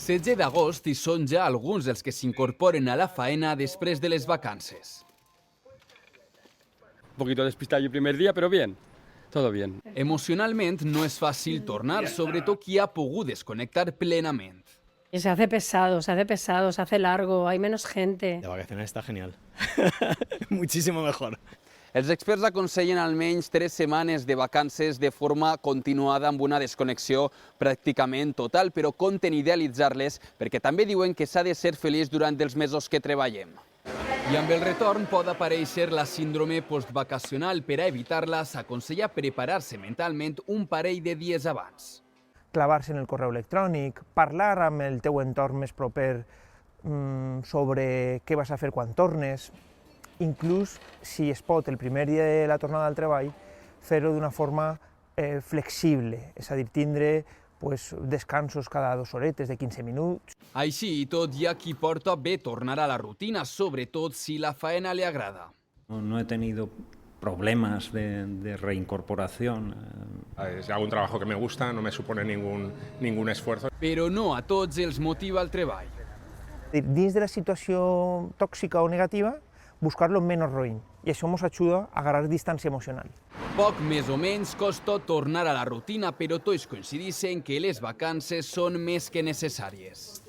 16 d'agost i són ja alguns dels que s'incorporen a la faena després de les vacances. Un poquito despistado el primer día, pero bien, todo bien. Emocionalment no és fàcil tornar, sobretot qui ha pogut desconnectar plenament. Se hace pesado, se hace largo, hay menos gente. De vacaciones está genial. Muchísimo mejor. Els experts aconsellen almenys 3 setmanes de vacances de forma continuada amb una desconnexió pràcticament total, però compten idealitzar-les perquè també diuen que s'ha de ser feliç durant els mesos que treballem. I amb el retorn pot aparèixer la síndrome postvacacional. Per a evitar-la s'aconsella preparar-se mentalment un parell de dies abans. Clavar-se en el correu electrònic, parlar amb el teu entorn més proper sobre què vas a fer quan tornes, inclús, si es pot, el primer dia de la tornada al treball, fer-ho d'una forma flexible, és a dir, tindre descansos cada 2 horetes de 15 minuts. Així i tot, hi ha qui porta bé tornar a la rutina, sobretot si la faena li agrada. No he tenido problemas de reincorporación. Si hago un trabajo que me gusta, no me supone ningún esfuerzo. Però no a tots els motiva el treball. Dins de la situació tòxica o negativa, buscar-lo menys roïn, i això ens ajuda a agarrar distància emocional. Poc més o menys costa tornar a la rutina, però tots coincideixen que les vacances són més que necessàries.